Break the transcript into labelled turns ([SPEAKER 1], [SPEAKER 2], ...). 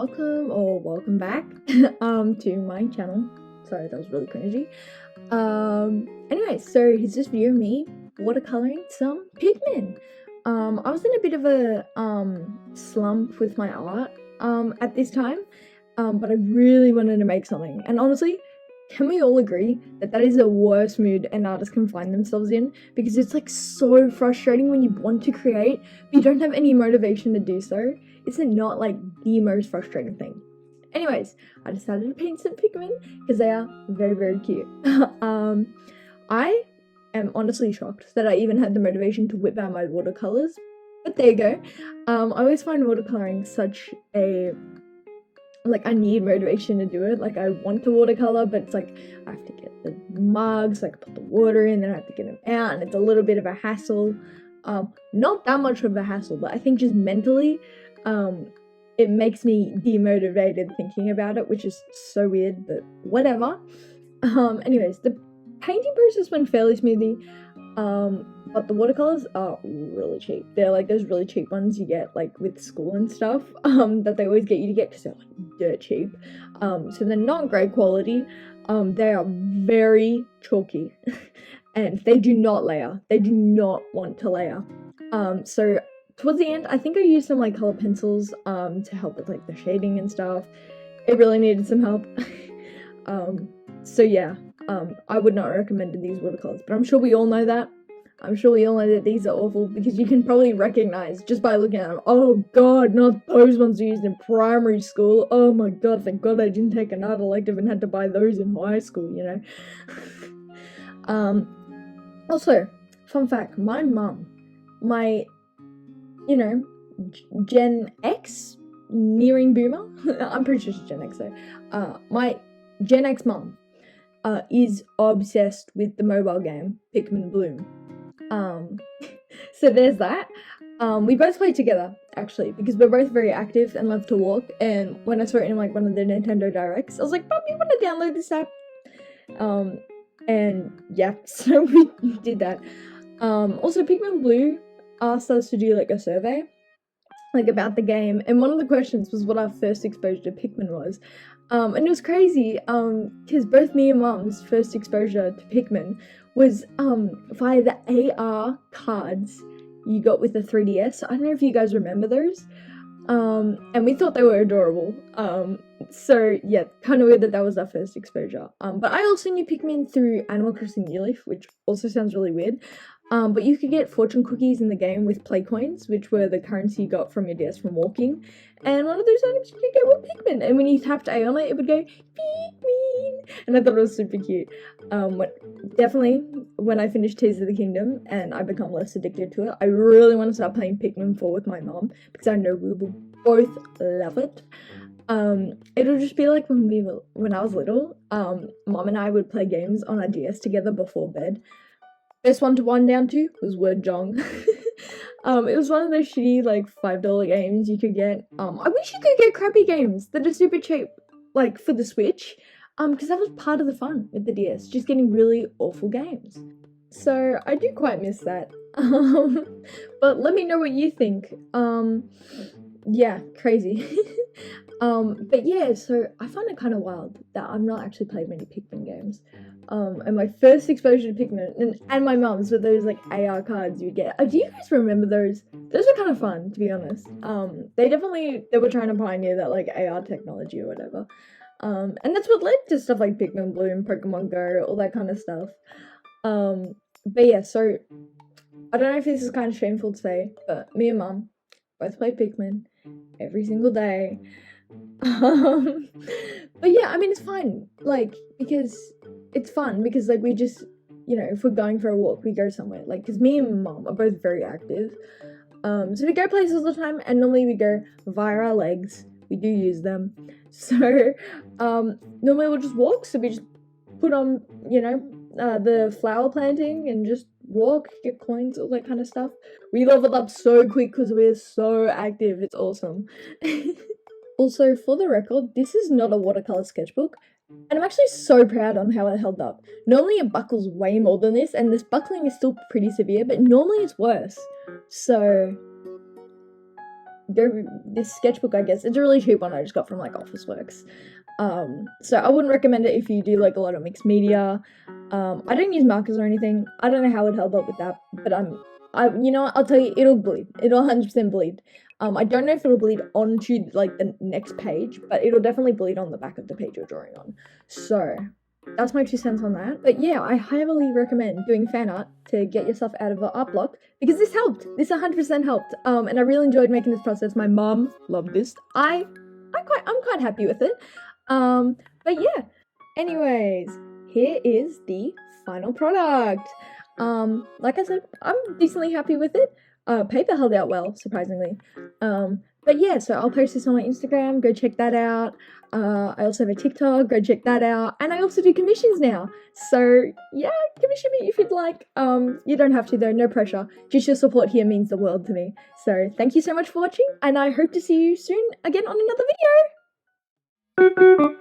[SPEAKER 1] welcome back to my channel. Sorry, that was really cringy. Anyway, so here's this video of me watercoloring some Pikmin. I was in a bit of a slump with my art at this time, but I really wanted to make something. And honestly, can we all agree that that is the worst mood an artist can find themselves in? Because it's like so frustrating when you want to create, but you don't have any motivation to do so. Is it not like the most frustrating thing? Anyways, I decided to paint some Pikmin because they are very, very cute. I am honestly shocked that I even had the motivation to whip out my watercolors, but there you go. I always find watercoloring such a, like, I need motivation to do it. Like, I want to watercolor, but it's like I have to get the mugs, like put the water in, then I have to get them out, and it's a little bit of a hassle. Not that much of a hassle, but I think just mentally, it makes me demotivated thinking about it, which is so weird, but whatever. Anyways, the painting process went fairly smoothly, but the watercolors are really cheap. They're like those really cheap ones you get like with school and stuff, that they always get you to get because they're like dirt cheap. So they're not great quality. They are very chalky, and they do not layer. They do not want to layer. So towards the end, I think I used some like color pencils to help with like the shading and stuff. It really needed some help. So yeah, I would not recommend these watercolors, but I'm sure we all know that. I'm sure we all know that these are awful because you can probably recognize just by looking at them. Oh god, not those ones used in primary school. Oh my god, thank god I didn't take an art elective and had to buy those in high school, you know. Also, fun fact, my mum, my, you know, Gen X, nearing boomer, I'm pretty sure she's Gen X though, my Gen X mum is obsessed with the mobile game Pikmin Bloom. So there's that. We both play together, actually, because we're both very active and love to walk, and when I saw it in like one of the Nintendo Directs, I was like, Mum, you want to download this app? And yeah, so we did that. Also, Pikmin Blue asked us to do like a survey like about the game, and one of the questions was what our first exposure to Pikmin was. And it was crazy because both me and Mum's first exposure to Pikmin was via the AR cards you got with the 3DS. I don't know if you guys remember those. And we thought they were adorable. So yeah, kind of weird that that was our first exposure. But I also knew Pikmin through Animal Crossing New Leaf, which also sounds really weird. But you could get fortune cookies in the game with play coins, which were the currency you got from your DS from walking. And one of those items you could get with Pikmin. And when you tapped A on it, it would go, Pikmin! And I thought it was super cute. Definitely, when I finish Tears of the Kingdom and I become less addicted to it, I really want to start playing Pikmin 4 with my mom, because I know we will both love it. It'll just be like when I was little, Mom and I would play games on our DS together before bed. Best one to wind down to was Word Jong. It was one of those shitty like $5 games you could get. I wish you could get crappy games that are super cheap, like for the Switch, because that was part of the fun with the DS, just getting really awful games. So I do quite miss that. But let me know what you think. Yeah, crazy. But yeah, so I find it kind of wild that I've not actually played many Pikmin games. And my first exposure to Pikmin, and my mum's, were those like AR cards you get. Do you guys remember those? Those were kind of fun, to be honest. They were trying to pioneer that like AR technology or whatever. And that's what led to stuff like Pikmin Bloom, Pokemon Go, all that kind of stuff. But yeah, so I don't know if this is kind of shameful to say, but me and Mum both play Pikmin every single day. But yeah, I mean, it's fun, like, because it's fun, because like we just, you know, if we're going for a walk, we go somewhere, like, because me and Mom are both very active, so we go places all the time, and normally we go via our legs. We do use them, so normally we'll just walk, so we just put on, you know, the flower planting and just walk, get coins, all that kind of stuff. We leveled up so quick because we're so active. It's awesome. Also, for the record, this is not a watercolor sketchbook, and I'm actually so proud on how it held up. Normally it buckles way more than this, and this buckling is still pretty severe, but normally it's worse. So this sketchbook, I guess. It's a really cheap one I just got from like Officeworks. So I wouldn't recommend it if you do like a lot of mixed media. I don't use markers or anything. I don't know how it would help out with that, but you know what, I'll tell you, it'll bleed. It'll 100% bleed. I don't know if it'll bleed onto like the next page, but it'll definitely bleed on the back of the page you're drawing on. So that's my 2 cents on that. But yeah, I heavily recommend doing fan art to get yourself out of an art block, because this helped. This 100% helped. And I really enjoyed making this process. My mom loved this. I'm quite happy with it. But yeah. Anyways, here is the final product. Like I said, I'm decently happy with it. Paper held out well, surprisingly. But yeah, so I'll post this on my Instagram, go check that out. I also have a TikTok, go check that out. And I also do commissions now. So yeah, commission me if you'd like. You don't have to though, no pressure. Just your support here means the world to me. So thank you so much for watching, and I hope to see you soon again on another video.